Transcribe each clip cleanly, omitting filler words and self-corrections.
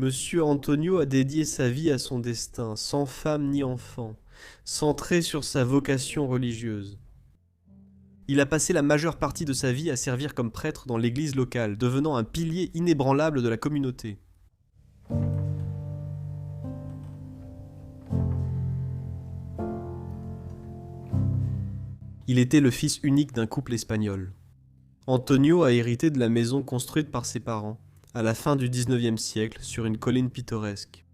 Monsieur Antonio a dédié sa vie à son destin, sans femme ni enfant, centré sur sa vocation religieuse. Il a passé la majeure partie de sa vie à servir comme prêtre dans l'église locale, devenant un pilier inébranlable de la communauté. Il était le fils unique d'un couple espagnol. Antonio a hérité de la maison construite par ses parents, à la fin du XIXe siècle, sur une colline pittoresque.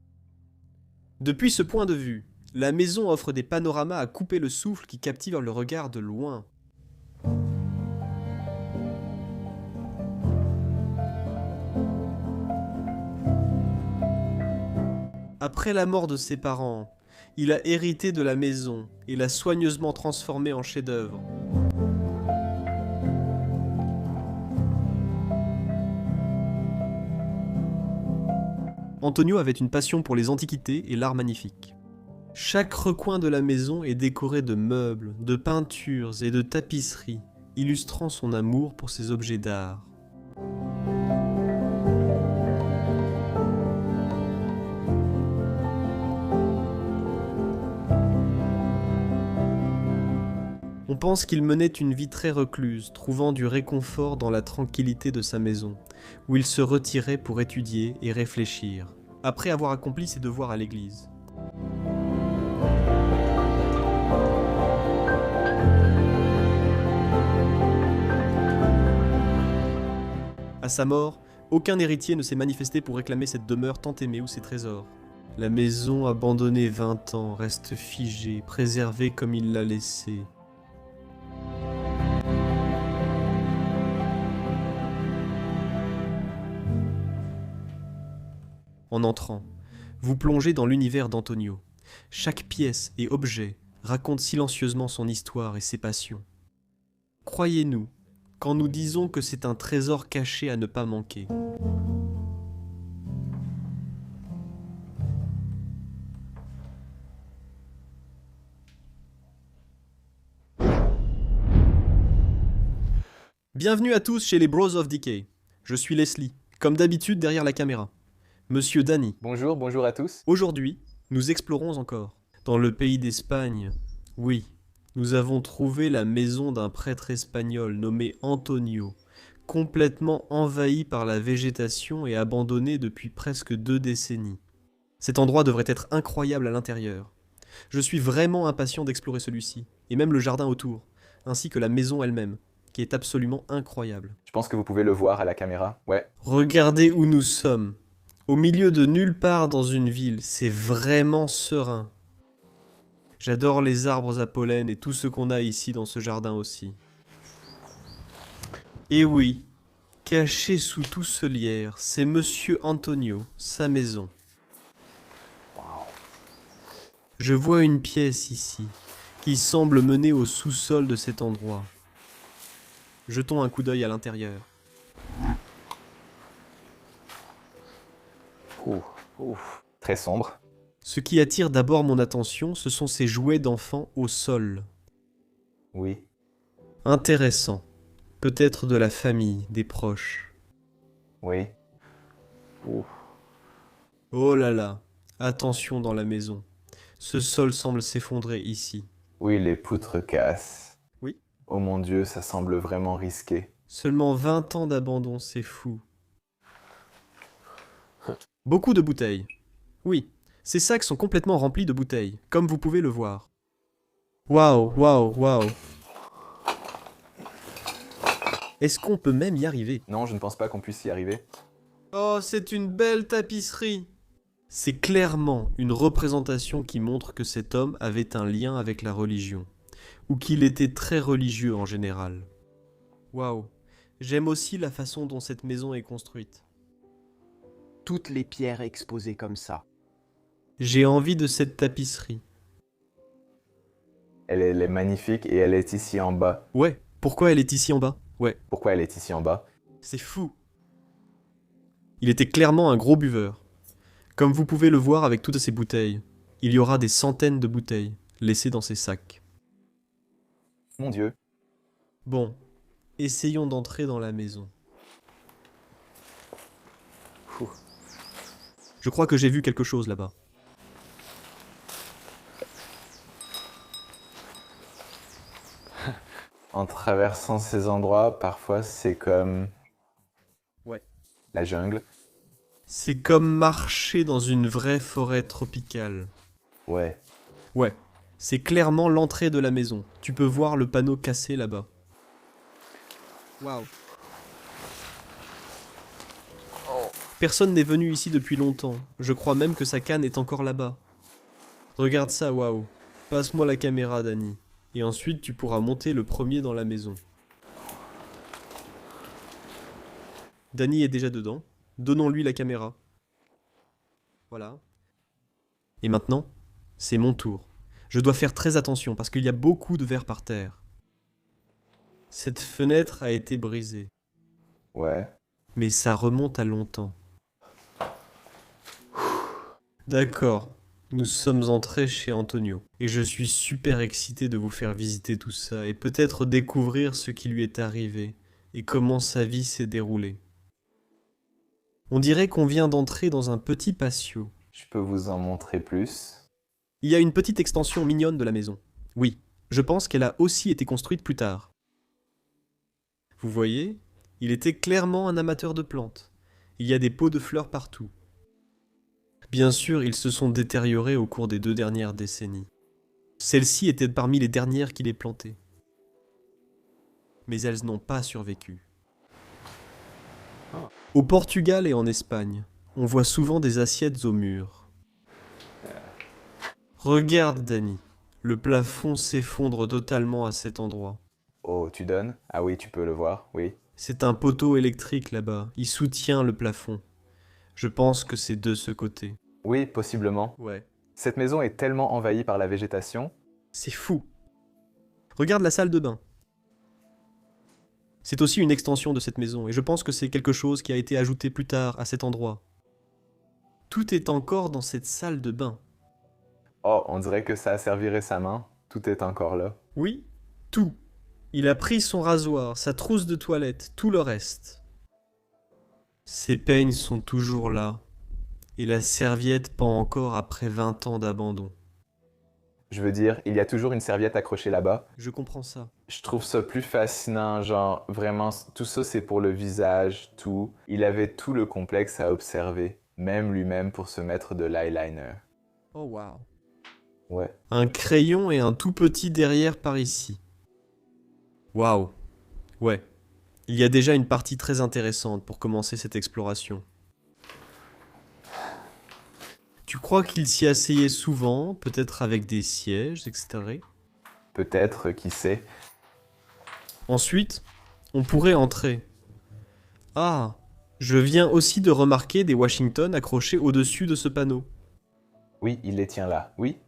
Depuis ce point de vue, la maison offre des panoramas à couper le souffle qui captivent le regard de loin. Après la mort de ses parents, il a hérité de la maison et l'a soigneusement transformée en chef-d'œuvre. Antonio avait une passion pour les antiquités et l'art magnifique. Chaque recoin de la maison est décoré de meubles, de peintures et de tapisseries, illustrant son amour pour ces objets d'art. On pense qu'il menait une vie très recluse, trouvant du réconfort dans la tranquillité de sa maison, où il se retirait pour étudier et réfléchir, après avoir accompli ses devoirs à l'église. À sa mort, aucun héritier ne s'est manifesté pour réclamer cette demeure tant aimée ou ses trésors. La maison abandonnée 20 ans reste figée, préservée comme il l'a laissée. En entrant, vous plongez dans l'univers d'Antonio. Chaque pièce et objet raconte silencieusement son histoire et ses passions. Croyez-nous, quand nous disons que c'est un trésor caché à ne pas manquer. Bienvenue à tous chez les Bros of Decay. Je suis Leslie, comme d'habitude derrière la caméra. Monsieur Danny. Bonjour, bonjour à tous. Aujourd'hui, nous explorons encore. Dans le pays d'Espagne, oui, nous avons trouvé la maison d'un prêtre espagnol nommé Antonio, complètement envahi par la végétation et abandonné depuis presque 2 décennies. Cet endroit devrait être incroyable à l'intérieur. Je suis vraiment impatient d'explorer celui-ci, et même le jardin autour, ainsi que la maison elle-même, qui est absolument incroyable. Je pense que vous pouvez le voir à la caméra. Ouais, Regardez où nous sommes. Au milieu de nulle part dans une ville, c'est vraiment serein. J'adore les arbres à pollen et tout ce qu'on a ici dans ce jardin aussi. Et oui, caché sous tout ce lierre, c'est Monsieur Antonio, sa maison. Je vois une pièce ici, qui semble mener au sous-sol de cet endroit. Jetons un coup d'œil à l'intérieur. très sombre. Ce qui attire d'abord mon attention, ce sont ces jouets d'enfants au sol. Oui, Intéressant. Peut-être de la famille, des proches. oui. Oh là là, attention dans la maison. Ce sol semble s'effondrer ici. Oui, les poutres cassent. Oui. Oh mon Dieu, ça semble vraiment risqué. Seulement 20 ans d'abandon, c'est fou. Beaucoup de bouteilles. Oui, ces sacs sont complètement remplis de bouteilles, comme vous pouvez le voir. Waouh, waouh, waouh. Est-ce qu'on peut même y arriver? Non, je ne pense pas qu'on puisse y arriver. Oh, c'est une belle tapisserie! C'est clairement une représentation qui montre que cet homme avait un lien avec la religion, ou qu'il était très religieux en général. Waouh, j'aime aussi la façon dont cette maison est construite. Toutes les pierres exposées comme ça. J'ai envie de cette tapisserie. Elle est magnifique et elle est ici en bas. Ouais, pourquoi elle est ici en bas? Ouais, Pourquoi elle est ici en bas? c'est fou. Il était clairement un gros buveur. Comme vous pouvez le voir avec toutes ces bouteilles, il y aura des centaines de bouteilles laissées dans ces sacs. Mon Dieu. Bon, essayons d'entrer dans la maison. Je crois que j'ai vu quelque chose là-bas. En traversant ces endroits, parfois c'est comme Ouais. la jungle. C'est comme marcher dans une vraie forêt tropicale. Ouais. Ouais. C'est clairement l'entrée de la maison. Tu peux voir le panneau cassé là-bas. Waouh. Personne n'est venu ici depuis longtemps. Je crois même que sa canne est encore là-bas. Regarde ça, waouh. Passe-moi la caméra, Danny. Et ensuite, tu pourras monter le premier dans la maison. Danny est déjà dedans. Donnons-lui la caméra. Voilà. Et maintenant, c'est mon tour. Je dois faire très attention parce qu'il y a beaucoup de verre par terre. Cette fenêtre a été brisée. Ouais. Mais ça remonte à longtemps. D'accord. Nous sommes entrés chez Antonio. Et je suis super excité de vous faire visiter tout ça et peut-être découvrir ce qui lui est arrivé et comment sa vie s'est déroulée. On dirait qu'on vient d'entrer dans un petit patio. Je peux vous en montrer plus. Il y a une petite extension mignonne de la maison. Oui, je pense qu'elle a aussi été construite plus tard. Vous voyez, il était clairement un amateur de plantes. Il y a des pots de fleurs partout. Bien sûr, ils se sont détériorés au cours des 2 dernières décennies. Celles-ci étaient parmi les dernières qu'il ait plantées. Mais elles n'ont pas survécu. Au Portugal et en Espagne, on voit souvent des assiettes au mur. Regarde, Danny. Le plafond s'effondre totalement à cet endroit. Oh, tu donnes? Ah oui, tu peux le voir, oui. C'est un poteau électrique là-bas. Il soutient le plafond. Je pense que c'est de ce côté. Oui, possiblement. Ouais. Cette maison est tellement envahie par la végétation. C'est fou. Regarde la salle de bain. C'est aussi une extension de cette maison, et je pense que c'est quelque chose qui a été ajouté plus tard à cet endroit. Tout est encore dans cette salle de bain. Oh, on dirait que ça a servi récemment. Tout est encore là. Oui, tout. Il a pris son rasoir, sa trousse de toilette, tout le reste. Ses peignes sont toujours là, et la serviette pend encore après 20 ans d'abandon. Je veux dire, il y a toujours une serviette accrochée là-bas. Je comprends ça. Je trouve ça plus fascinant, genre vraiment, tout ça c'est pour le visage, tout. Il avait tout le complexe à observer, même lui-même pour se mettre de l'eyeliner. Oh wow. Ouais. Un crayon et un tout petit derrière par ici. Waouh. Ouais. Il y a déjà une partie très intéressante pour commencer cette exploration. Tu crois qu'il s'y asseyait souvent, peut-être avec des sièges, etc. Peut-être, qui sait. Ensuite, on pourrait entrer. Ah, je viens aussi de remarquer des Washington accrochés au-dessus de ce panneau. Oui, il les tient là, oui.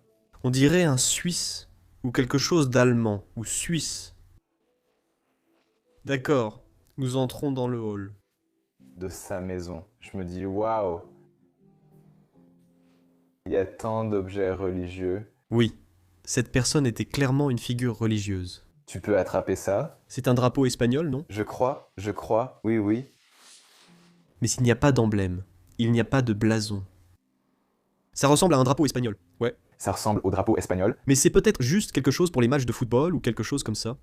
On dirait un Suisse, ou quelque chose d'allemand, ou suisse. D'accord, nous entrons dans le hall. De sa maison. Je me dis, waouh. Il y a tant d'objets religieux. Oui, cette personne était clairement une figure religieuse. Tu peux attraper ça? C'est un drapeau espagnol, non? Je crois, oui, oui. Mais s'il n'y a pas d'emblème, il n'y a pas de blason. Ça ressemble à un drapeau espagnol, ouais. Ça ressemble au drapeau espagnol. Mais c'est peut-être juste quelque chose pour les matchs de football ou quelque chose comme ça.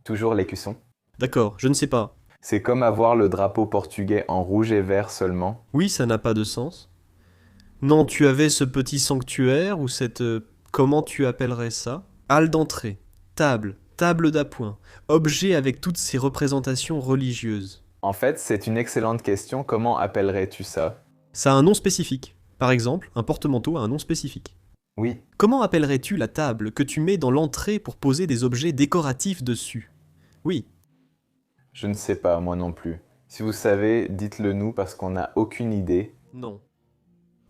Toujours l'écusson. D'accord, je ne sais pas. C'est comme avoir le drapeau portugais en rouge et vert seulement. Oui, ça n'a pas de sens. Non, tu avais ce petit sanctuaire ou cette... comment tu appellerais ça? Halle d'entrée, table d'appoint, objet avec toutes ces représentations religieuses. En fait, c'est une excellente question. Comment appellerais-tu ça? Ça a un nom spécifique. Par exemple, un porte-manteau a un nom spécifique. Oui, Comment appellerais-tu la table que tu mets dans l'entrée pour poser des objets décoratifs dessus? Oui, je ne sais pas, moi non plus. Si vous savez, dites-le nous parce qu'on n'a aucune idée. non.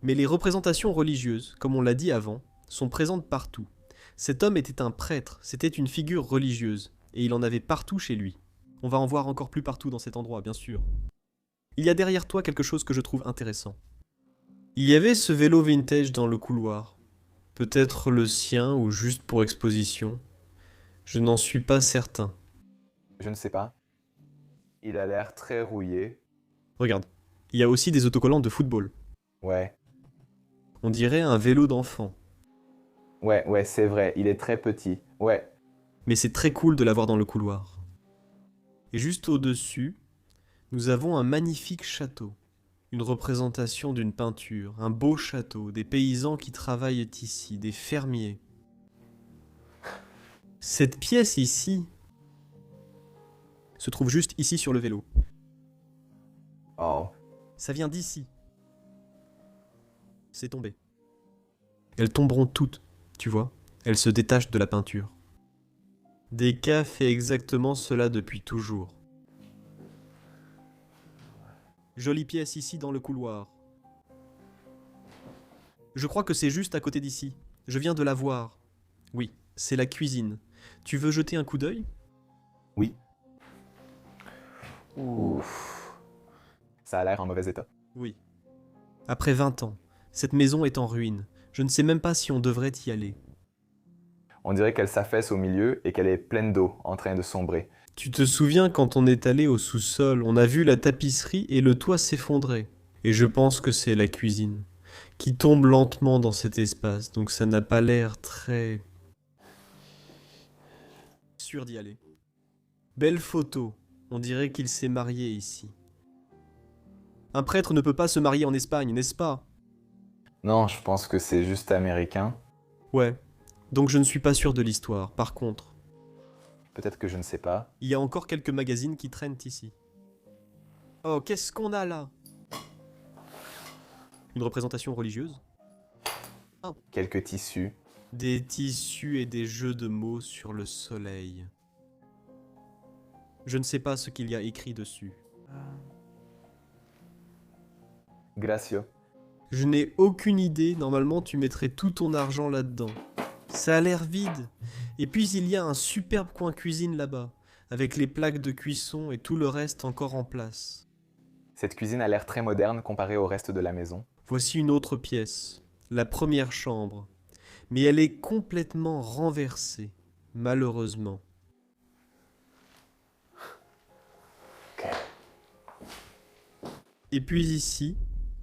Mais les représentations religieuses, comme on l'a dit avant, sont présentes partout. Cet homme était un prêtre, c'était une figure religieuse, et il en avait partout chez lui. On va en voir encore plus partout dans cet endroit, bien sûr. Il y a derrière toi quelque chose que je trouve intéressant. Il y avait ce vélo vintage dans le couloir. Peut-être le sien ou juste pour exposition. Je n'en suis pas certain. Je ne sais pas. Il a l'air très rouillé. Regarde, il y a aussi des autocollants de football. Ouais. On dirait un vélo d'enfant. Ouais, c'est vrai, il est très petit. Ouais. Mais c'est très cool de l'avoir dans le couloir. Et juste au-dessus, nous avons un magnifique château. Une représentation d'une peinture, un beau château, des paysans qui travaillent ici, des fermiers. Cette pièce ici se trouve juste ici sur le vélo. Oh. Ça vient d'ici. C'est tombé. Elles tomberont toutes, tu vois. Elles se détachent de la peinture. Deka fait exactement cela depuis toujours. Jolie pièce ici dans le couloir. Je crois que c'est juste à côté d'ici. Je viens de la voir. Oui, c'est la cuisine. Tu veux jeter un coup d'œil ? Oui. Ouf. Ça a l'air en mauvais état. Oui. Après 20 ans, cette maison est en ruine. Je ne sais même pas si on devrait y aller. On dirait qu'elle s'affaisse au milieu et qu'elle est pleine d'eau, en train de sombrer. Tu te souviens quand on est allé au sous-sol, on a vu la tapisserie et le toit s'effondrer. Et je pense que c'est la cuisine, qui tombe lentement dans cet espace, donc ça n'a pas l'air très... sûr d'y aller. Belle photo, on dirait qu'il s'est marié ici. Un prêtre ne peut pas se marier en Espagne, n'est-ce pas ? Non, je pense que c'est juste américain. Ouais, donc je ne suis pas sûr de l'histoire. Par contre, Peut-être que je ne sais pas. il y a encore quelques magazines qui traînent ici. Oh, qu'est-ce qu'on a là ? Une représentation religieuse ? Quelques tissus. Des tissus et des jeux de mots sur le soleil. Je ne sais pas ce qu'il y a écrit dessus. Gracio. Je n'ai aucune idée, normalement tu mettrais tout ton argent là-dedans. Ça a l'air vide. Et puis il y a un superbe coin cuisine là-bas, avec les plaques de cuisson et tout le reste encore en place. Cette cuisine a l'air très moderne comparée au reste de la maison. Voici une autre pièce, la première chambre. Mais elle est complètement renversée, malheureusement. Ok. Et puis ici,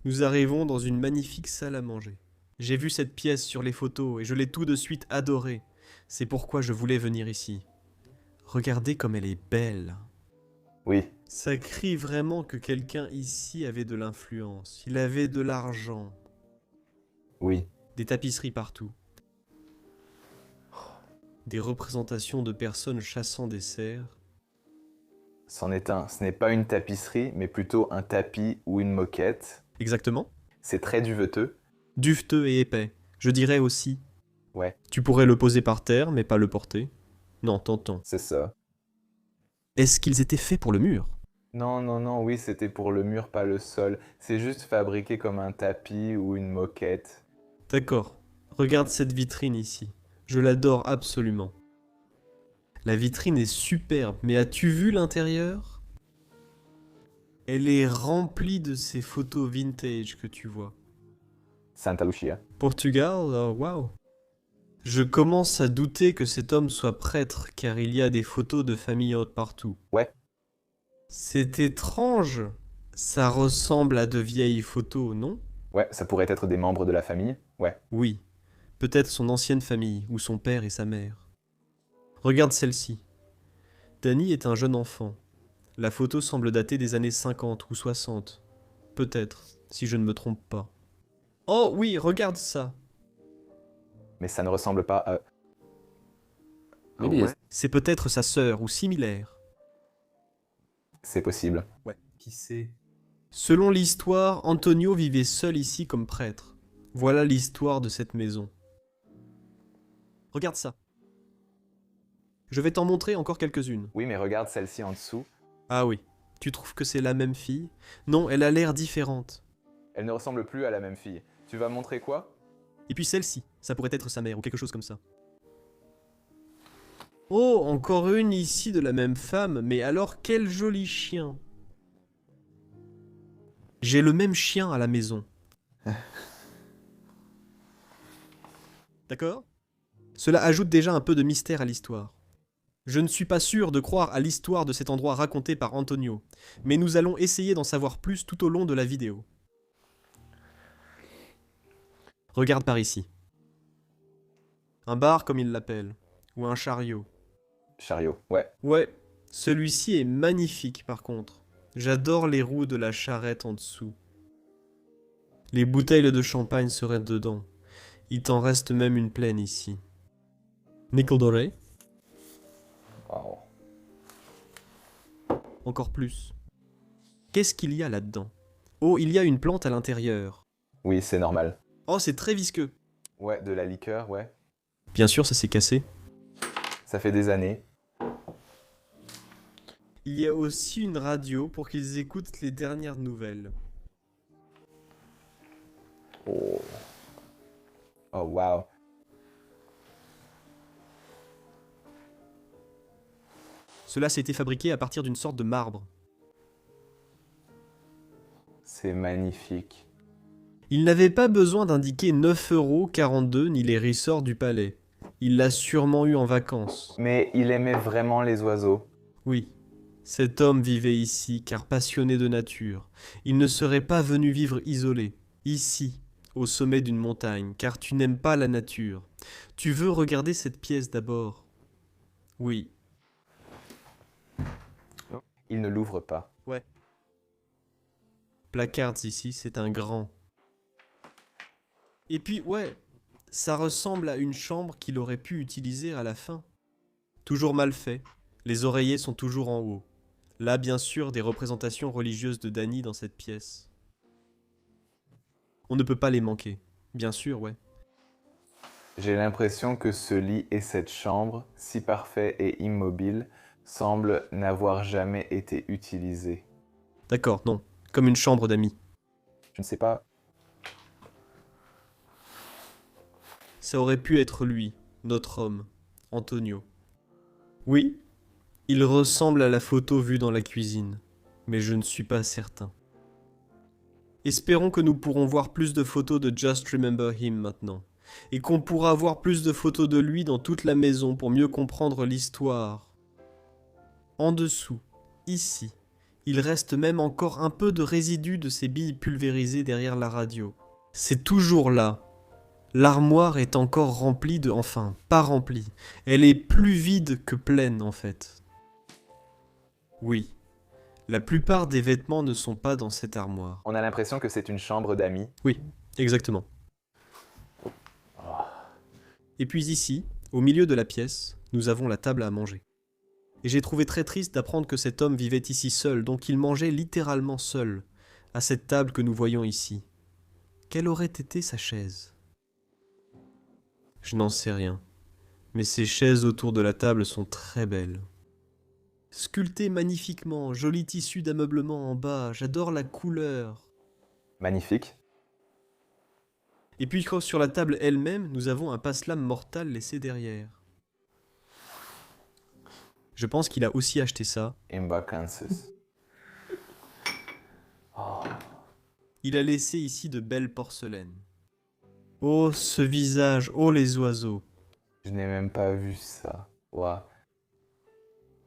nous arrivons dans une magnifique salle à manger. J'ai vu cette pièce sur les photos et je l'ai tout de suite adorée. C'est pourquoi je voulais venir ici. Regardez comme elle est belle. Oui, Ça crie vraiment que quelqu'un ici avait de l'influence. Il avait de l'argent. oui. Des tapisseries partout. Des représentations de personnes chassant des cerfs. C'en est un. Ce n'est pas une tapisserie, mais plutôt un tapis ou une moquette. Exactement. C'est très duveteux. Duveteux et épais. Je dirais aussi. Ouais, Tu pourrais le poser par terre, mais pas le porter. Non, t'entends. c'est ça. Est-ce qu'ils étaient faits pour le mur ? Non, oui, c'était pour le mur, pas le sol. C'est juste fabriqué comme un tapis ou une moquette. D'accord. Regarde cette vitrine ici. Je l'adore absolument. La vitrine est superbe, mais as-tu vu l'intérieur ? Elle est remplie de ces photos vintage que tu vois. Santa Lucia. Portugal, oh, waouh. Je commence à douter que cet homme soit prêtre, car il y a des photos de famille haute partout. Ouais, C'est étrange. Ça ressemble à de vieilles photos, non ? ouais, ça pourrait être des membres de la famille. Ouais, Oui. Peut-être son ancienne famille, ou son père et sa mère. Regarde celle-ci. Danny est un jeune enfant. La photo semble dater des années 50 ou 60. Peut-être, si je ne me trompe pas. Oh oui, regarde ça. mais ça ne ressemble pas à... Maybe Ouais, C'est peut-être sa sœur ou similaire. c'est possible. Ouais, qui sait. Selon l'histoire, Antonio vivait seul ici comme prêtre. Voilà l'histoire de cette maison. Regarde ça. Je vais t'en montrer encore quelques-unes. Oui, mais regarde celle-ci en dessous. Ah oui, tu trouves que c'est la même fille ? Non, elle a l'air différente. Elle ne ressemble plus à la même fille. Tu vas montrer quoi? Et puis celle-ci, ça pourrait être sa mère ou quelque chose comme ça. Oh, encore une ici de la même femme, mais alors quel joli chien. J'ai le même chien à la maison. D'accord ? Cela ajoute déjà un peu de mystère à l'histoire. Je ne suis pas sûr de croire à l'histoire de cet endroit raconté par Antonio, mais nous allons essayer d'en savoir plus tout au long de la vidéo. Regarde par ici. Un bar comme il l'appelle. Ou un chariot. Chariot, ouais. Ouais, celui-ci est magnifique par contre. J'adore les roues de la charrette en dessous. Les bouteilles de champagne seraient dedans. Il t'en reste même une pleine ici. Nickel doré, Wow. encore plus. Qu'est-ce qu'il y a là-dedans? Oh, il y a une plante à l'intérieur. Oui, c'est normal. Oh, c'est très visqueux. Ouais, de la liqueur, ouais. Bien sûr, ça s'est cassé. Ça fait des années. Il y a aussi une radio pour qu'ils écoutent les dernières nouvelles. Oh. Oh, wow. Cela s'était fabriqué à partir d'une sorte de marbre. C'est magnifique. Il n'avait pas besoin d'indiquer 9,42 € ni les ressorts du palais. Il l'a sûrement eu en vacances. Mais il aimait vraiment les oiseaux. Oui, cet homme vivait ici car passionné de nature. Il ne serait pas venu vivre isolé, ici, au sommet d'une montagne, car tu n'aimes pas la nature. Tu veux regarder cette pièce d'abord. Oui. Il ne l'ouvre pas. Ouais. Placards ici, c'est un grand. Et puis, ouais, ça ressemble à une chambre qu'il aurait pu utiliser à la fin. Toujours mal fait, les oreillers sont toujours en haut. Là, bien sûr, des représentations religieuses de Danny dans cette pièce. On ne peut pas les manquer. Bien sûr, ouais. J'ai l'impression que ce lit et cette chambre, si parfaits et immobiles, semblent n'avoir jamais été utilisés. D'accord, non. Comme une chambre d'amis. Je ne sais pas. Ça aurait pu être lui, notre homme, Antonio. Oui, il ressemble à la photo vue dans la cuisine, mais je ne suis pas certain. Espérons que nous pourrons voir plus de photos de Just Remember Him maintenant, et qu'on pourra voir plus de photos de lui dans toute la maison pour mieux comprendre l'histoire. En dessous, ici, il reste même encore un peu de résidus de ces billes pulvérisées derrière la radio. C'est toujours là. L'armoire est encore remplie de... Enfin, pas remplie. Elle est plus vide que pleine, en fait. Oui. La plupart des vêtements ne sont pas dans cette armoire. On a l'impression que c'est une chambre d'amis. Oui, exactement. Et puis ici, au milieu de la pièce, nous avons la table à manger. Et j'ai trouvé très triste d'apprendre que cet homme vivait ici seul, donc il mangeait littéralement seul, à cette table que nous voyons ici. Quelle aurait été sa chaise ? Je n'en sais rien, mais ces chaises autour de la table sont très belles. Sculptées magnifiquement, joli tissu d'ameublement en bas, j'adore la couleur. Magnifique. Et puis sur la table elle-même, nous avons un passe-lame mortal laissé derrière. Je pense qu'il a aussi acheté ça. In vacances. Il a laissé ici de belles porcelaines. Oh, ce visage, oh les oiseaux. Je n'ai même pas vu ça. Wow.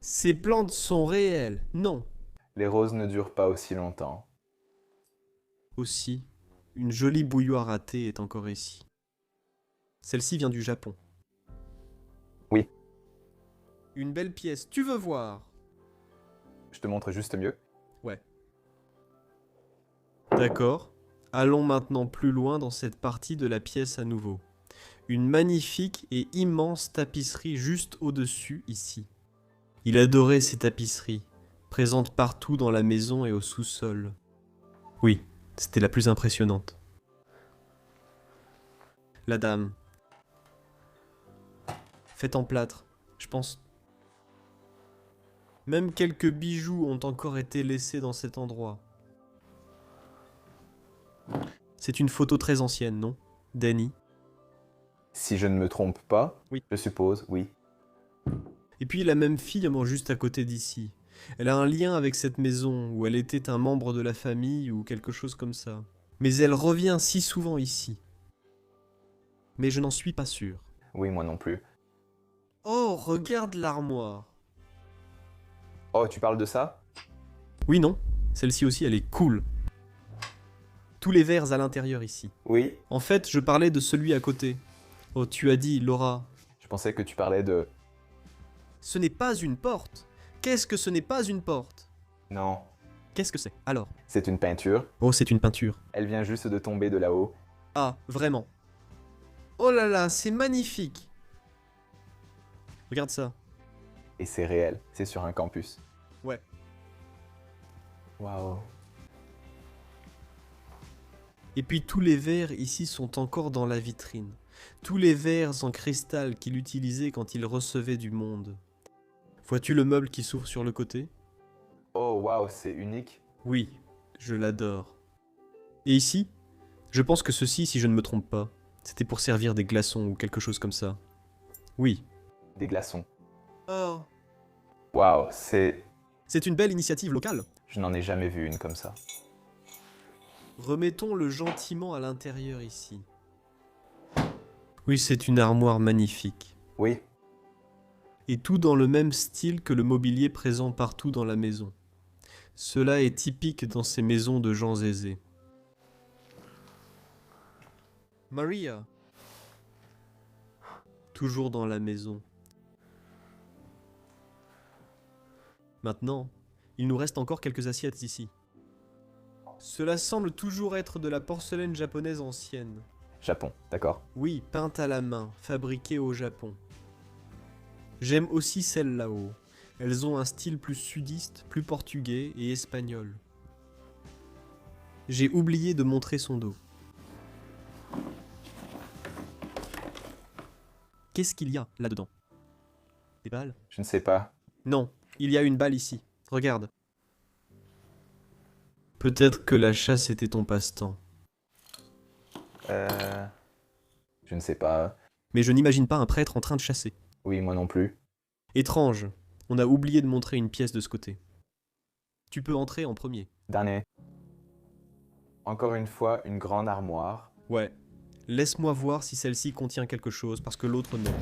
Ces plantes sont réelles, non. Les roses ne durent pas aussi longtemps. Aussi, une jolie bouilloire à thé est encore ici. Celle-ci vient du Japon. Oui. Une belle pièce, tu veux voir? Je te montre juste mieux. Ouais. D'accord. Allons maintenant plus loin dans cette partie de la pièce à nouveau. Une magnifique et immense tapisserie juste au-dessus ici. Il adorait ces tapisseries, présentes partout dans la maison et au sous-sol. Oui, c'était la plus impressionnante. La dame. Faite en plâtre, je pense. Même quelques bijoux ont encore été laissés dans cet endroit. C'est une photo très ancienne, non, Danny? Si je ne me trompe pas, Oui. je suppose, oui. Et puis la même fille juste à côté d'ici. Elle a un lien avec cette maison, où elle était un membre de la famille ou quelque chose comme ça. Mais elle revient si souvent ici. Mais je n'en suis pas sûr. Oui, moi non plus. Oh, regarde l'armoire. Oh, tu parles de ça? Oui, non, celle-ci aussi, elle est cool. tous les verres à l'intérieur ici. Oui, En fait, je parlais de celui à côté. Oh, tu as dit, Laura. je pensais que tu parlais de... Ce n'est pas une porte. Qu'est-ce que ce n'est pas une porte? Non, Qu'est-ce que c'est, alors? c'est une peinture. Oh, c'est une peinture. Elle vient juste de tomber de là-haut. Ah, vraiment. Oh là là, c'est magnifique. Regarde ça. Et c'est réel, c'est sur un campus. Ouais. Waouh. Et puis tous les verres ici sont encore dans la vitrine. Tous les verres en cristal qu'il utilisait quand il recevait du monde. Vois-tu le meuble qui s'ouvre sur le côté? Oh waouh, c'est unique. Oui, je l'adore. Et ici? Je pense que ceci, si je ne me trompe pas, c'était pour servir des glaçons ou quelque chose comme ça. Oui. Des glaçons. Oh. Waouh, c'est... C'est une belle initiative locale. Je n'en ai jamais vu une comme ça. Remettons-le gentiment à l'intérieur ici. Oui, c'est une armoire magnifique. Oui, Et tout dans le même style que le mobilier présent partout dans la maison. Cela est typique dans ces maisons de gens aisés. Maria. Toujours dans la maison. Maintenant, il nous reste encore quelques assiettes ici. Cela semble toujours être de la porcelaine japonaise ancienne. Japon, d'accord. Oui, peinte à la main, fabriquée au Japon. J'aime aussi celles là-haut. Elles ont un style plus sudiste, plus portugais et espagnol. J'ai oublié de montrer son dos. Qu'est-ce qu'il y a là-dedans? Des balles? Je ne sais pas. Non, il y a une balle ici. Regarde. Peut-être que la chasse était ton passe-temps. Je ne sais pas. Mais je n'imagine pas un prêtre en train de chasser. Oui, moi non plus. Étrange, on a oublié de montrer une pièce de ce côté. Tu peux entrer en premier. Dernier. Encore une fois, une grande armoire. Ouais. Laisse-moi voir si celle-ci contient quelque chose, parce que l'autre non.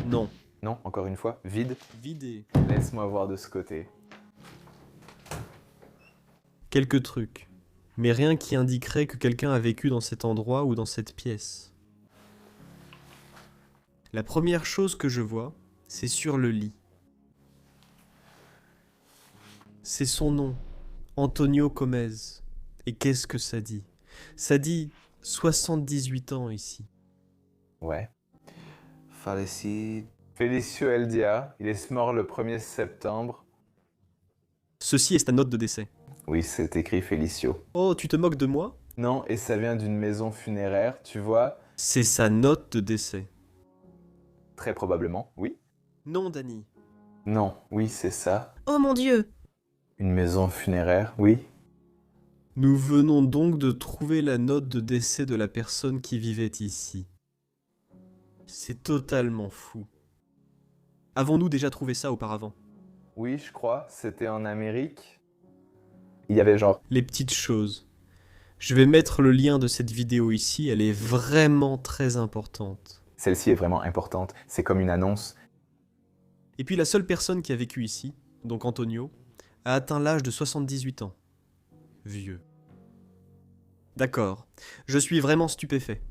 Non. Non, encore une fois, vide. Vidé. Laisse-moi voir de ce côté. Quelques trucs. Mais rien qui indiquerait que quelqu'un a vécu dans cet endroit ou dans cette pièce. La première chose que je vois, c'est sur le lit. C'est son nom, Antonio Comez. Et qu'est-ce que ça dit? Ça dit 78 ans ici. Ouais. Felicio Eldia, il est mort le 1er septembre. Ceci est ta note de décès. Oui, c'est écrit Felicio. Oh, tu te moques de moi? Non, et ça vient d'une maison funéraire, tu vois. C'est sa note de décès. Très probablement, oui. Non, Danny. Non, oui, c'est ça. Oh mon Dieu! Une maison funéraire, oui. Nous venons donc de trouver la note de décès de la personne qui vivait ici. C'est totalement fou. Avons-nous déjà trouvé ça auparavant? Oui, je crois, c'était en Amérique. Il y avait genre... Les petites choses. Je vais mettre le lien de cette vidéo ici, elle est vraiment très importante. Celle-ci est vraiment importante, c'est comme une annonce. Et puis la seule personne qui a vécu ici, donc Antonio, a atteint l'âge de 78 ans. Vieux. D'accord, je suis vraiment stupéfait.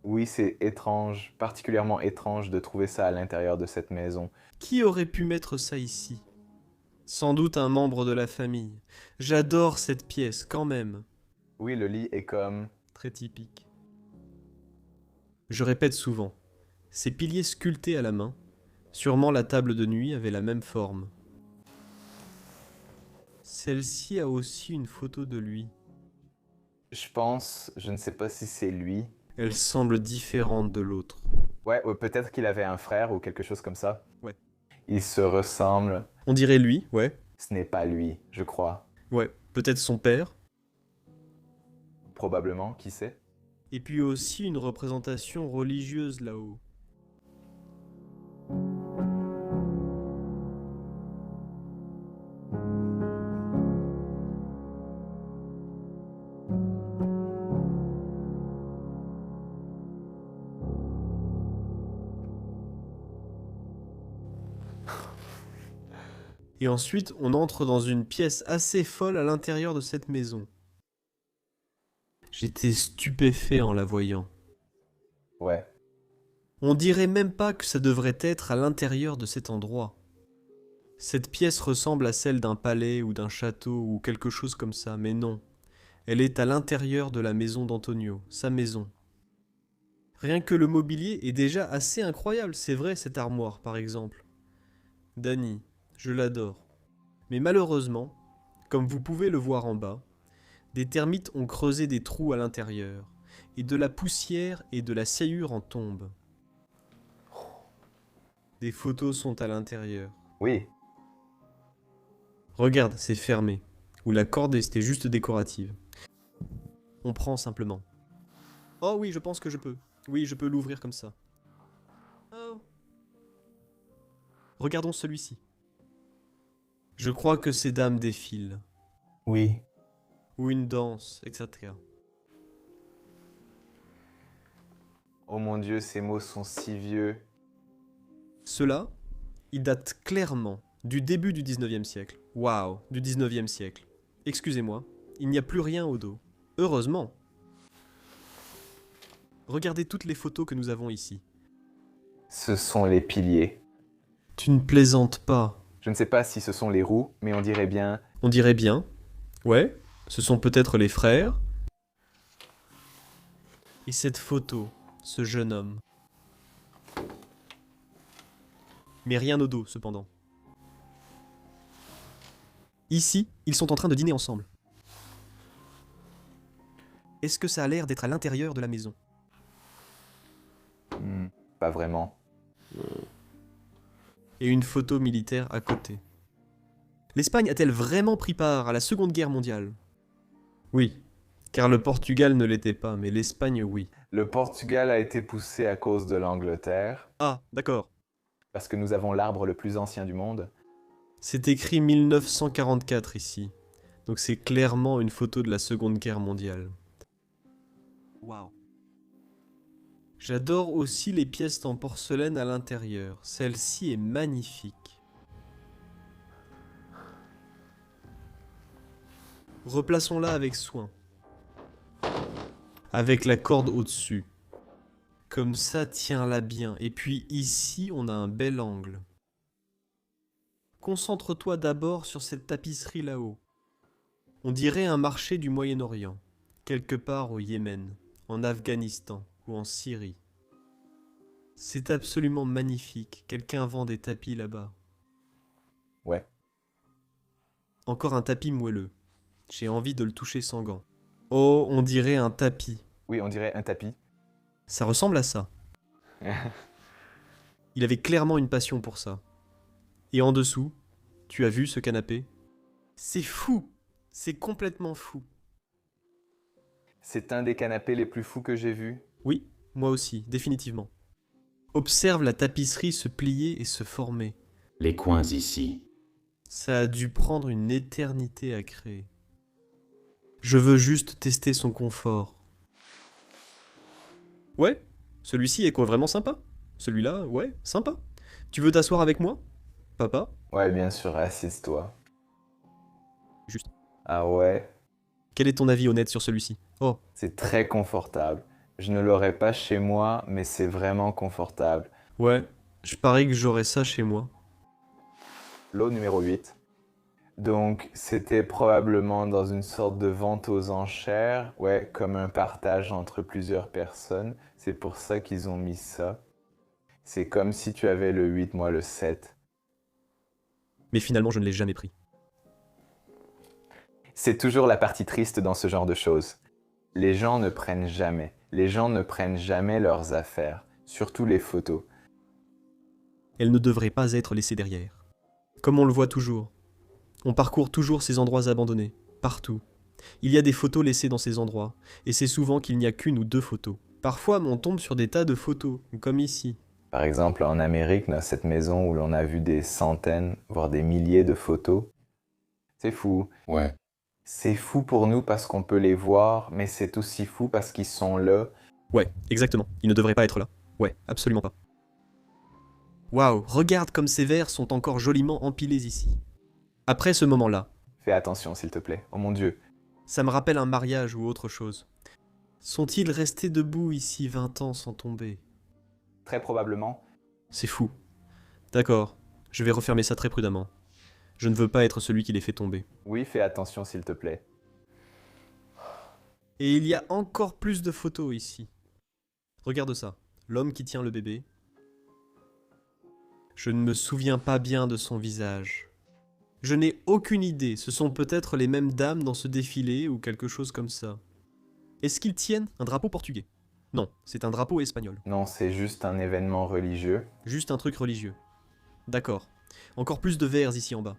Oui, c'est étrange, particulièrement étrange de trouver ça à l'intérieur de cette maison. Qui aurait pu mettre ça ici? Sans doute un membre de la famille. J'adore cette pièce, quand même. Oui, le lit est comme... Très typique. Je répète souvent, ces piliers sculptés à la main, sûrement la table de nuit avait la même forme. Celle-ci a aussi une photo de lui. Je pense, je ne sais pas si c'est lui. Elle semble différente de l'autre. Ouais, ou peut-être qu'il avait un frère ou quelque chose comme ça. Ouais. Ils se ressemblent. On dirait lui, ouais. Ce n'est pas lui, je crois. Ouais, peut-être son père. Probablement, qui sait? Et puis aussi une représentation religieuse là-haut. Et ensuite, on entre dans une pièce assez folle à l'intérieur de cette maison. J'étais stupéfait en la voyant. Ouais. On dirait même pas que ça devrait être à l'intérieur de cet endroit. Cette pièce ressemble à celle d'un palais ou d'un château ou quelque chose comme ça, mais non. Elle est à l'intérieur de la maison d'Antonio, sa maison. Rien que le mobilier est déjà assez incroyable, c'est vrai, cette armoire par exemple. Dani, je l'adore. Mais malheureusement, comme vous pouvez le voir en bas, des termites ont creusé des trous à l'intérieur, et de la poussière et de la sciure en tombent. Des photos sont à l'intérieur. Oui. Regarde, c'est fermé. Ou la corde était juste décorative. On prend simplement. Oh oui, je pense que je peux. Oui, je peux l'ouvrir comme ça. Oh. Regardons celui-ci. Je crois que ces dames défilent. Oui. Ou une danse, etc. Oh mon Dieu, ces mots sont si vieux. Cela, il date clairement du début du 19e siècle. Waouh, du 19e siècle. Excusez-moi, il n'y a plus rien au dos. Heureusement. Regardez toutes les photos que nous avons ici. Ce sont les piliers. Tu ne plaisantes pas. Je ne sais pas si ce sont les roues, mais on dirait bien... On dirait bien. Ouais, ce sont peut-être les frères. Et cette photo, ce jeune homme. Mais rien au dos, cependant. Ici, ils sont en train de dîner ensemble. Est-ce que ça a l'air d'être à l'intérieur de la maison? Pas vraiment. Et une photo militaire à côté. L'Espagne a-t-elle vraiment pris part à la Seconde Guerre mondiale? Oui, car le Portugal ne l'était pas, mais l'Espagne oui. Le Portugal a été poussé à cause de l'Angleterre, Ah, d'accord. parce que nous avons l'arbre le plus ancien du monde. C'est écrit 1944 ici. Donc c'est clairement une photo de la Seconde Guerre mondiale. Waouh. J'adore aussi les pièces en porcelaine à l'intérieur. Celle-ci est magnifique. Replaçons-la avec soin. Avec la corde au-dessus. Comme ça, tiens-la bien. Et puis ici, on a un bel angle. Concentre-toi d'abord sur cette tapisserie là-haut. On dirait un marché du Moyen-Orient, quelque part au Yémen, en Afghanistan ou en Syrie. C'est absolument magnifique. Quelqu'un vend des tapis là-bas. Ouais. Encore un tapis moelleux. J'ai envie de le toucher sans gants. Oh, on dirait un tapis. Oui, on dirait un tapis. Ça ressemble à ça. Il avait clairement une passion pour ça. Et en dessous, tu as vu ce canapé? C'est fou! C'est complètement fou. C'est un des canapés les plus fous que j'ai vus. Oui, moi aussi, définitivement. Observe la tapisserie se plier et se former. Les coins ici. Ça a dû prendre une éternité à créer. Je veux juste tester son confort. Ouais, celui-ci est quoi vraiment sympa. Celui-là, ouais, sympa. Tu veux t'asseoir avec moi, papa? Ouais, bien sûr, assise-toi. Juste. Ah ouais, Quel est ton avis honnête sur celui-ci? Oh, c'est très confortable. Je ne l'aurais pas chez moi, mais c'est vraiment confortable. ouais, je parie que j'aurais ça chez moi. Lot numéro 8. Donc, c'était probablement dans une sorte de vente aux enchères, ouais, comme un partage entre plusieurs personnes. C'est pour ça qu'ils ont mis ça. C'est comme si tu avais le 8, moi le 7. Mais finalement, je ne l'ai jamais pris. C'est toujours la partie triste dans ce genre de choses. Les gens ne prennent jamais. Les gens ne prennent jamais leurs affaires, surtout les photos. Elle ne devrait pas être laissée derrière. Comme on le voit toujours. On parcourt toujours ces endroits abandonnés, partout. Il y a des photos laissées dans ces endroits, et c'est souvent qu'il n'y a qu'une ou deux photos. Parfois, on tombe sur des tas de photos, comme ici. Par exemple, en Amérique, dans cette maison où l'on a vu des centaines, voire des milliers de photos. C'est fou. Ouais. C'est fou pour nous parce qu'on peut les voir, mais c'est aussi fou parce qu'ils sont là. Ouais, exactement. Ils ne devraient pas être là. Ouais, absolument pas. Waouh, regarde comme ces verres sont encore joliment empilés ici. Après ce moment-là, Fais attention, s'il te plaît. Oh mon Dieu. ça me rappelle un mariage ou autre chose. Sont-ils restés debout ici 20 ans sans tomber? Très probablement. C'est fou. D'accord, je vais refermer ça très prudemment. Je ne veux pas être celui qui les fait tomber. Oui, fais attention s'il te plaît. Et il y a encore plus de photos ici. Regarde ça, l'homme qui tient le bébé. Je ne me souviens pas bien de son visage. Je n'ai aucune idée, ce sont peut-être les mêmes dames dans ce défilé ou quelque chose comme ça. Est-ce qu'ils tiennent un drapeau portugais? Non, c'est un drapeau espagnol. Non, c'est juste un événement religieux. Juste un truc religieux. D'accord. Encore plus de verres ici en bas.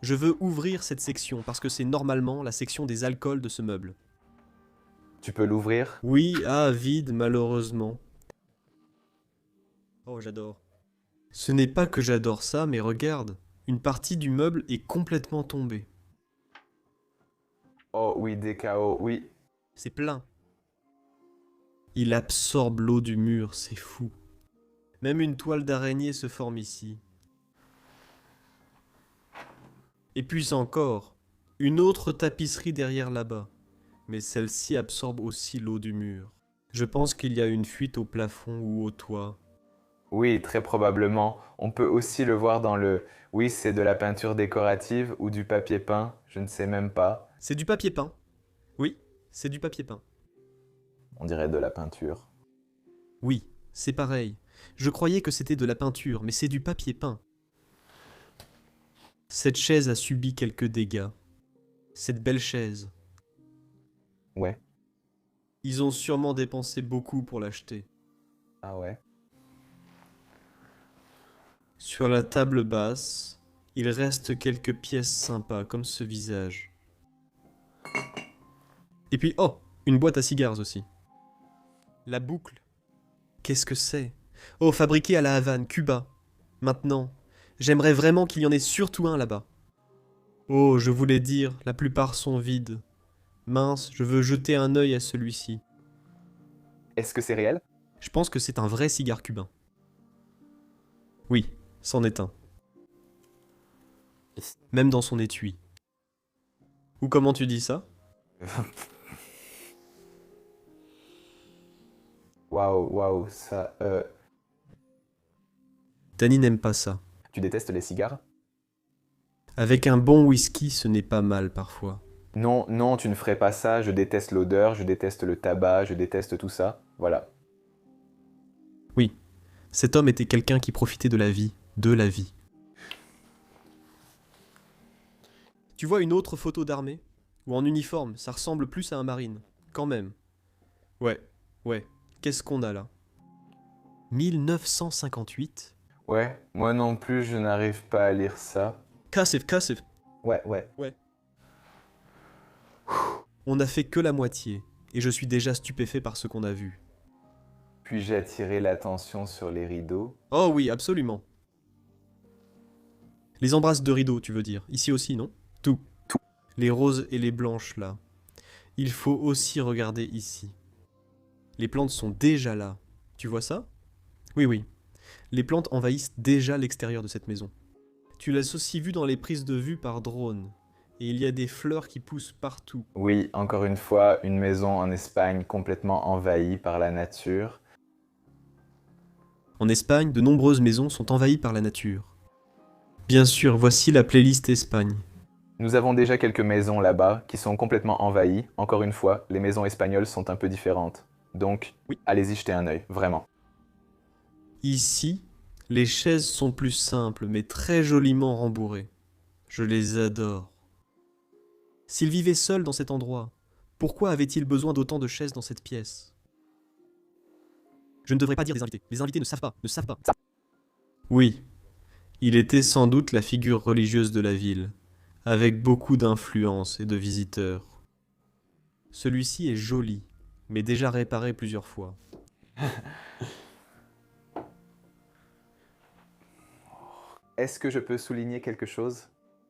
Je veux ouvrir cette section parce que c'est normalement la section des alcools de ce meuble. Tu peux l'ouvrir? Oui, vide malheureusement. Oh, j'adore. Ce n'est pas que j'adore ça, mais regarde, une partie du meuble est complètement tombée. Oh oui, des chaos, oui. C'est plein. Il absorbe l'eau du mur, c'est fou. Même une toile d'araignée se forme ici. Et puis encore, une autre tapisserie derrière là-bas. Mais celle-ci absorbe aussi l'eau du mur. Je pense qu'il y a une fuite au plafond ou au toit. Oui, très probablement. On peut aussi le voir dans le... Oui, c'est de la peinture décorative ou du papier peint, je ne sais même pas. C'est du papier peint. Oui, c'est du papier peint. On dirait de la peinture. Oui, c'est pareil. Je croyais que c'était de la peinture, mais c'est du papier peint. Cette chaise a subi quelques dégâts. Cette belle chaise. Ouais. Ils ont sûrement dépensé beaucoup pour l'acheter. Ah ouais. Sur la table basse, il reste quelques pièces sympas, comme ce visage. Et puis, oh, une boîte à cigares aussi. La boucle. Qu'est-ce que c'est? Oh, fabriqué à la Havane, Cuba. Maintenant, j'aimerais vraiment qu'il y en ait surtout un là-bas. Oh, je voulais dire, la plupart sont vides. Mince, je veux jeter un œil à celui-ci. Est-ce que c'est réel? Je pense que c'est un vrai cigare cubain. Oui, c'en est un. Même dans son étui. Ou comment tu dis ça? Waouh, waouh, ça... Danny n'aime pas ça. Tu détestes les cigares? Avec un bon whisky, ce n'est pas mal parfois. Non, non, tu ne ferais pas ça, je déteste l'odeur, je déteste le tabac, je déteste tout ça. Voilà. Oui, cet homme était quelqu'un qui profitait de la vie. De la vie. Tu vois une autre photo d'armée? Ou en uniforme, ça ressemble plus à un marine. Quand même. Ouais. Qu'est-ce qu'on a là? 1958? Ouais, moi non plus, je n'arrive pas à lire ça. Cassif. Ouais. On n'a fait que la moitié, et je suis déjà stupéfait par ce qu'on a vu. Puis-je attirer l'attention sur les rideaux? Oh oui, absolument. Les embrasses de rideaux, tu veux dire. Ici aussi, non? Tout. Les roses et les blanches, là. Il faut aussi regarder ici. Les plantes sont déjà là. Tu vois ça? Oui. Les plantes envahissent déjà l'extérieur de cette maison. Tu l'as aussi vu dans les prises de vue par drone. Et il y a des fleurs qui poussent partout. Oui, encore une fois, une maison en Espagne complètement envahie par la nature. En Espagne, de nombreuses maisons sont envahies par la nature. Bien sûr, voici la playlist Espagne. Nous avons déjà quelques maisons là-bas qui sont complètement envahies. Encore une fois, les maisons espagnoles sont un peu différentes. Donc, Oui. allez-y jeter un œil, vraiment. Ici, les chaises sont plus simples, mais très joliment rembourrées. Je les adore. S'il vivait seul dans cet endroit, pourquoi avait-il besoin d'autant de chaises dans cette pièce? Je ne devrais pas dire des invités. Les invités ne savent pas. Oui, il était sans doute la figure religieuse de la ville, avec beaucoup d'influence et de visiteurs. Celui-ci est joli, mais déjà réparé plusieurs fois. Est-ce que je peux souligner quelque chose?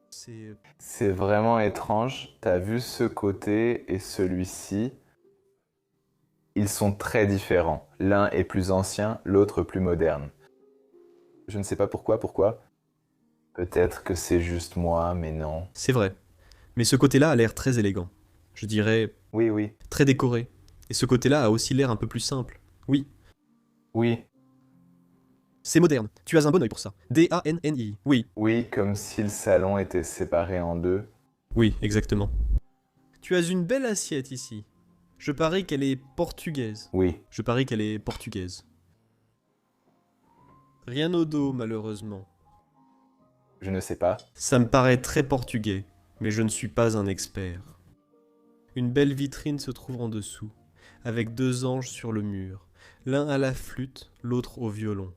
C'est... C'est vraiment étrange. T'as vu ce côté et celui-ci. Ils sont très différents. L'un est plus ancien, l'autre plus moderne. Je ne sais pas pourquoi. Peut-être que c'est juste moi, mais non. C'est vrai. Mais ce côté-là a l'air très élégant. Je dirais Oui. très décoré. Et ce côté-là a aussi l'air un peu plus simple. Oui, Oui, c'est moderne. Tu as un bon œil pour ça. D-A-N-N-I. Oui, oui, comme si le salon était séparé en deux. oui, exactement. Tu as une belle assiette ici. Je parie qu'elle est portugaise. Oui, Je parie qu'elle est portugaise. Rien au dos, malheureusement. je ne sais pas. Ça me paraît très portugais, mais je ne suis pas un expert. Une belle vitrine se trouve en dessous, avec deux anges sur le mur, l'un à la flûte, l'autre au violon.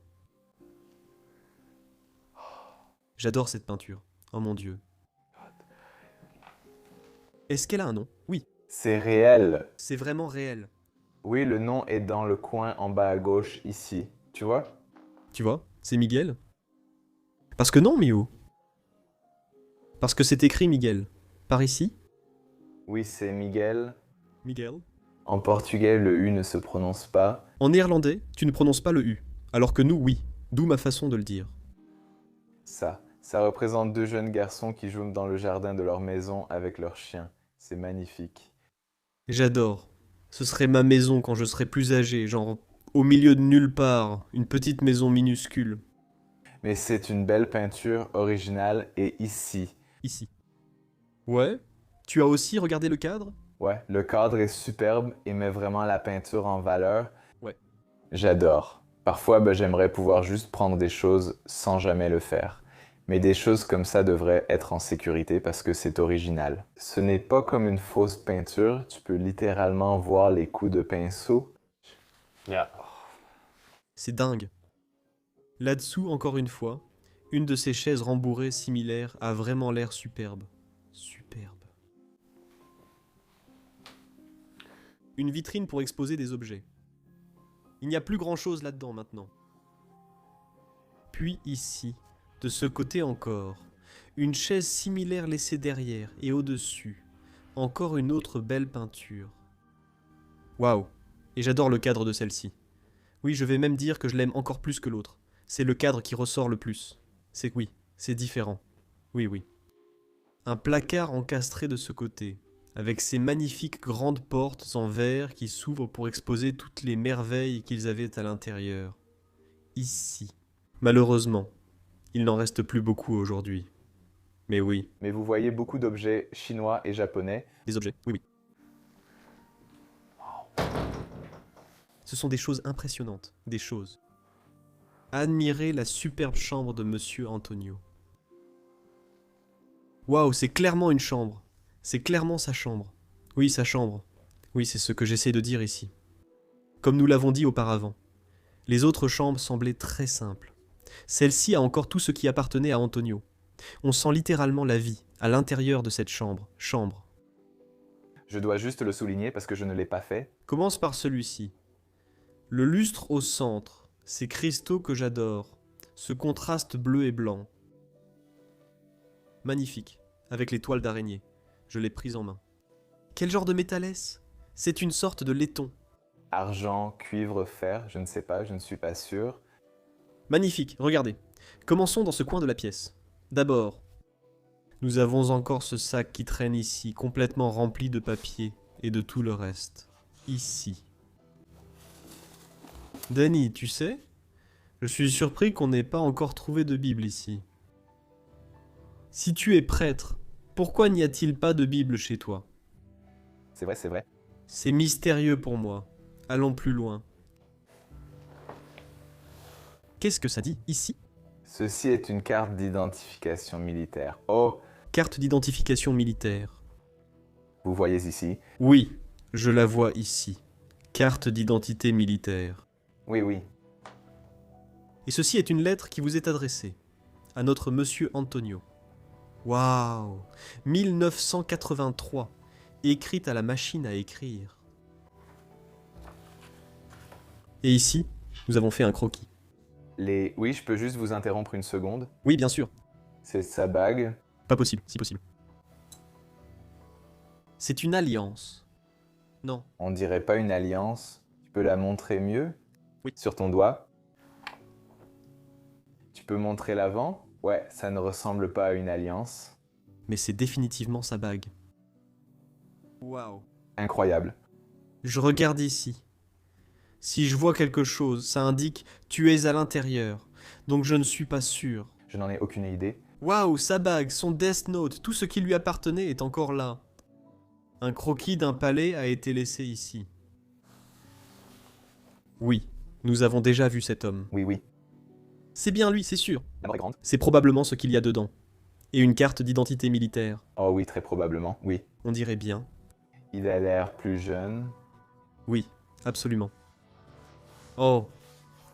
J'adore cette peinture. Oh mon Dieu. Est-ce qu'elle a un nom? Oui, C'est réel. c'est vraiment réel. Oui, le nom est dans le coin en bas à gauche, ici. Tu vois? Tu vois, c'est Miguel. Parce que non, Miu. Parce que c'est écrit Miguel. Par ici? Oui, c'est Miguel. Miguel. En portugais, le U ne se prononce pas. En néerlandais, tu ne prononces pas le U, alors que nous, oui. D'où ma façon de le dire. Ça représente deux jeunes garçons qui jouent dans le jardin de leur maison avec leur chien. C'est magnifique. J'adore. Ce serait ma maison quand je serais plus âgé, genre au milieu de nulle part, une petite maison minuscule, Mais c'est une belle peinture originale et ici. ici. Ouais? Tu as aussi regardé le cadre? Ouais, le cadre est superbe et met vraiment la peinture en valeur. Ouais. J'adore. Parfois, ben, j'aimerais pouvoir juste prendre des choses sans jamais le faire. Mais des choses comme ça devraient être en sécurité parce que c'est original. Ce n'est pas comme une fausse peinture, tu peux littéralement voir les coups de pinceau. C'est dingue. Là-dessous, encore une fois, une de ces chaises rembourrées similaires a vraiment l'air superbe. Superbe. Une vitrine pour exposer des objets. Il n'y a plus grand-chose là-dedans maintenant. Puis ici, de ce côté encore, une chaise similaire laissée derrière et au-dessus. Encore une autre belle peinture. Waouh! Et j'adore le cadre de celle-ci. Oui, je vais même dire que je l'aime encore plus que l'autre. C'est le cadre qui ressort le plus. C'est oui, c'est différent. Oui, oui. Un placard encastré de ce côté, avec ses magnifiques grandes portes en verre qui s'ouvrent pour exposer toutes les merveilles qu'ils avaient à l'intérieur. Ici. Malheureusement, il n'en reste plus beaucoup aujourd'hui. Mais oui, Mais vous voyez beaucoup d'objets chinois et japonais. des objets, oui, oui. Ce sont des choses impressionnantes, des choses. Admirez la superbe chambre de Monsieur Antonio. Waouh, c'est clairement une chambre. C'est clairement sa chambre. Oui, sa chambre. Oui, c'est ce que j'essaie de dire ici. Comme nous l'avons dit auparavant, les autres chambres semblaient très simples. Celle-ci a encore tout ce qui appartenait à Antonio. On sent littéralement la vie à l'intérieur de cette chambre. Je dois juste le souligner parce que je ne l'ai pas fait. Commence par celui-ci. Le lustre au centre, ces cristaux que j'adore, ce contraste bleu et blanc. Magnifique, avec les toiles d'araignée. Je l'ai prise en main. Quel genre de métal est-ce? C'est une sorte de laiton. Argent, cuivre, fer, je ne sais pas, je ne suis pas sûr. Magnifique, regardez. Commençons dans ce coin de la pièce. D'abord, nous avons encore ce sac qui traîne ici, complètement rempli de papier et de tout le reste. Ici. Danny, tu sais, je suis surpris qu'on n'ait pas encore trouvé de Bible ici. Si tu es prêtre, pourquoi n'y a-t-il pas de Bible chez toi? C'est vrai, c'est vrai. C'est mystérieux pour moi. Allons plus loin. Qu'est-ce que ça dit ici? Ceci est une carte d'identification militaire. Oh, Carte d'identification militaire. vous voyez ici. Oui, je la vois ici. Carte d'identité militaire. Oui, oui. Et ceci est une lettre qui vous est adressée. À notre monsieur Antonio. Waouh! 1983. Écrite à la machine à écrire. Et ici, nous avons fait un croquis. Oui, je peux juste vous interrompre une seconde. Oui, bien sûr. C'est sa bague. Pas possible, si possible. C'est une alliance. Non. On dirait pas une alliance. Tu peux la montrer mieux? Oui. Sur ton doigt. Tu peux montrer l'avant? Ouais, ça ne ressemble pas à une alliance. Mais c'est définitivement sa bague. Waouh. Incroyable. Je regarde ici. Si je vois quelque chose, ça indique « tu es à l'intérieur », donc je ne suis pas sûr. Je n'en ai aucune idée. Waouh, sa bague, son Death Note, tout ce qui lui appartenait est encore là. Un croquis d'un palais a été laissé ici. Oui, nous avons déjà vu cet homme. Oui, oui. C'est bien lui, c'est sûr. La mort est grande. C'est probablement ce qu'il y a dedans. Et une carte d'identité militaire. Oh oui, très probablement, oui. On dirait bien. Il a l'air plus jeune. Oui, absolument. Oh,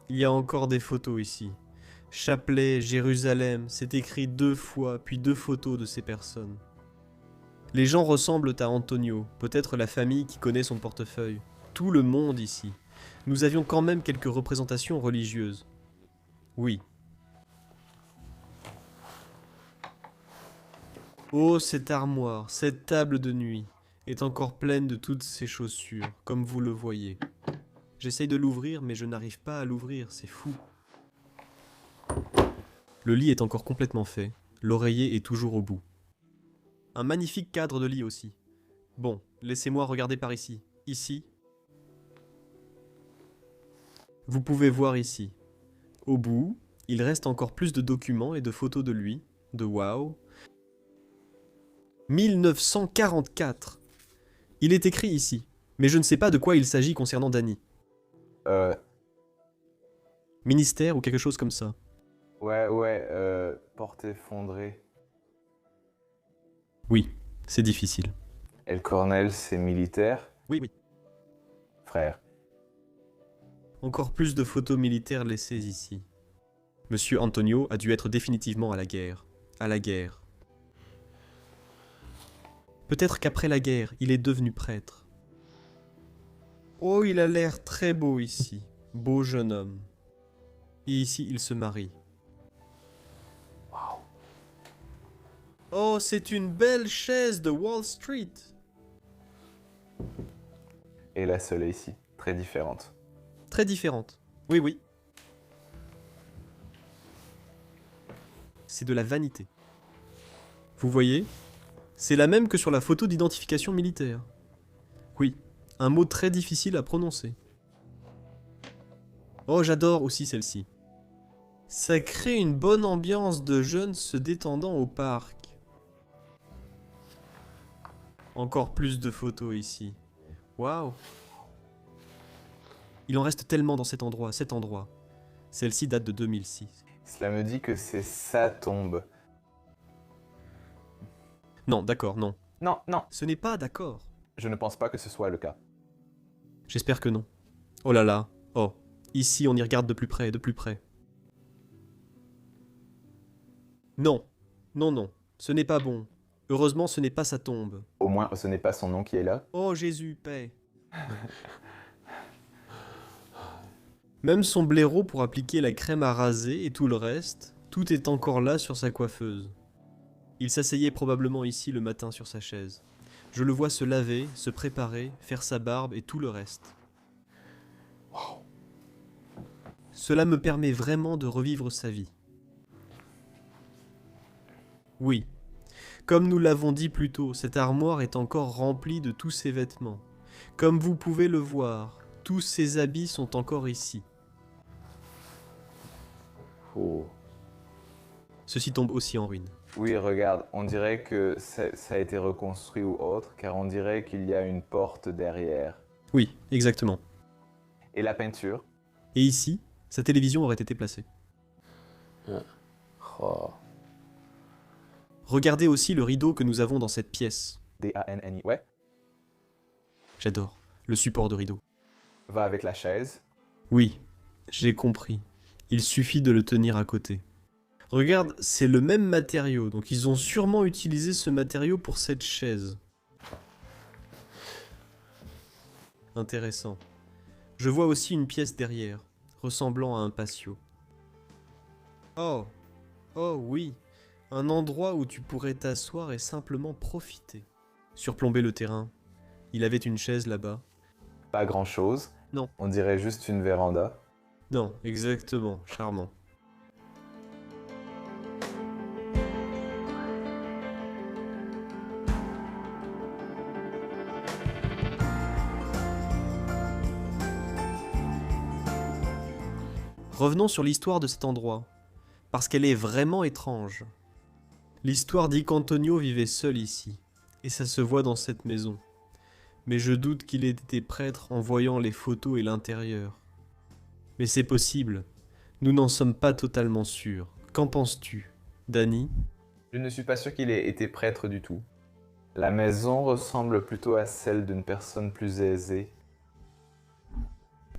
il y a encore des photos ici. Chapelet, Jérusalem, c'est écrit 2 fois, puis 2 photos de ces personnes. Les gens ressemblent à Antonio, peut-être la famille qui connaît son portefeuille. Tout le monde ici. Nous avions quand même quelques représentations religieuses. Oui. Oh, cette armoire, cette table de nuit, est encore pleine de toutes ces chaussures, comme vous le voyez. J'essaye de l'ouvrir, mais je n'arrive pas à l'ouvrir, c'est fou. Le lit est encore complètement fait, l'oreiller est toujours au bout. Un magnifique cadre de lit aussi. Bon, laissez-moi regarder par ici. Ici. Vous pouvez voir ici. Au bout, il reste encore plus de documents et de photos de lui, de Wow. 1944. Il est écrit ici, mais je ne sais pas de quoi il s'agit concernant Danny. Ministère ou quelque chose comme ça. Porte effondrée. Oui, c'est difficile. Et le colonel, c'est militaire. Oui, oui. Frère. Encore plus de photos militaires laissées ici. Monsieur Antonio a dû être définitivement à la guerre. À la guerre. Peut-être qu'après la guerre, il est devenu prêtre. Oh, il a l'air très beau ici. Beau jeune homme. Et ici, il se marie. Wow. Oh, c'est une belle chaise de Wall Street. Et la seule est ici. Très différente. Très différente. Oui, oui. C'est de la vanité. Vous voyez ? C'est la même que sur la photo d'identification militaire. Oui, un mot très difficile à prononcer. Oh, j'adore aussi celle-ci. Ça crée une bonne ambiance de jeunes se détendant au parc. Encore plus de photos ici. Waouh! Il en reste tellement dans cet endroit, Celle-ci date de 2006. Cela me dit que c'est sa tombe. Non, d'accord, non. Non, non. Ce n'est pas d'accord. Je ne pense pas que ce soit le cas. J'espère que non. Oh là là. Oh. Ici, on y regarde de plus près, de plus près. Non. Non, non. Ce n'est pas bon. Heureusement, ce n'est pas sa tombe. Au moins, ce n'est pas son nom qui est là. Oh Jésus, paix. Même son blaireau pour appliquer la crème à raser et tout le reste, tout est encore là sur sa coiffeuse. Il s'asseyait probablement ici le matin sur sa chaise. Je le vois se laver, se préparer, faire sa barbe et tout le reste. Wow. Cela me permet vraiment de revivre sa vie. Oui. Comme nous l'avons dit plus tôt, cette armoire est encore remplie de tous ses vêtements. Comme vous pouvez le voir, tous ses habits sont encore ici. Oh. Ceci tombe aussi en ruine. Oui, regarde, on dirait que ça a été reconstruit ou autre, car on dirait qu'il y a une porte derrière. Oui, exactement. Et la peinture? Et ici, sa télévision aurait été placée. Oh. Regardez aussi le rideau que nous avons dans cette pièce. D-A-N-N-I. Ouais. J'adore, le support de rideau. Va avec la chaise. Oui, j'ai compris. Il suffit de le tenir à côté. Regarde, c'est le même matériau, donc ils ont sûrement utilisé ce matériau pour cette chaise. Intéressant. Je vois aussi une pièce derrière, ressemblant à un patio. Oh, oh oui, un endroit où tu pourrais t'asseoir et simplement profiter. Surplomber le terrain. Il avait une chaise là-bas. Pas grand-chose. Non. On dirait juste une véranda. Non, exactement, charmant. Revenons sur l'histoire de cet endroit, parce qu'elle est vraiment étrange. L'histoire dit qu'Antonio vivait seul ici, et ça se voit dans cette maison. Mais je doute qu'il ait été prêtre en voyant les photos et l'intérieur. Mais c'est possible, nous n'en sommes pas totalement sûrs. Qu'en penses-tu, Danny? Je ne suis pas sûr qu'il ait été prêtre du tout. La maison ressemble plutôt à celle d'une personne plus aisée.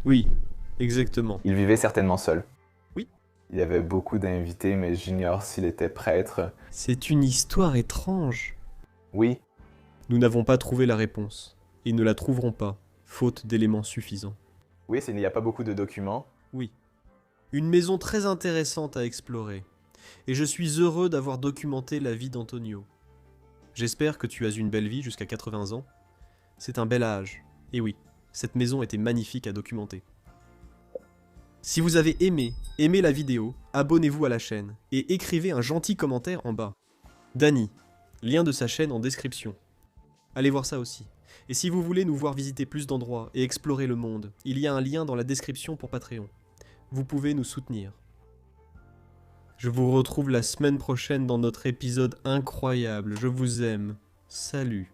Oui, exactement. Il vivait certainement seul. Oui. Il y avait beaucoup d'invités, mais j'ignore s'il était prêtre. C'est une histoire étrange. Oui, Nous n'avons pas trouvé la réponse, et ne la trouverons pas, faute d'éléments suffisants. oui, il n'y a pas beaucoup de documents. Oui. Une maison très intéressante à explorer, et je suis heureux d'avoir documenté la vie d'Antonio. J'espère que tu as une belle vie jusqu'à 80 ans. C'est un bel âge, et oui, cette maison était magnifique à documenter. Si vous avez aimé la vidéo, abonnez-vous à la chaîne, et écrivez un gentil commentaire en bas. Danny, lien de sa chaîne en description. Allez voir ça aussi. Et si vous voulez nous voir visiter plus d'endroits et explorer le monde, il y a un lien dans la description pour Patreon. Vous pouvez nous soutenir. Je vous retrouve la semaine prochaine dans notre épisode incroyable. Je vous aime. Salut.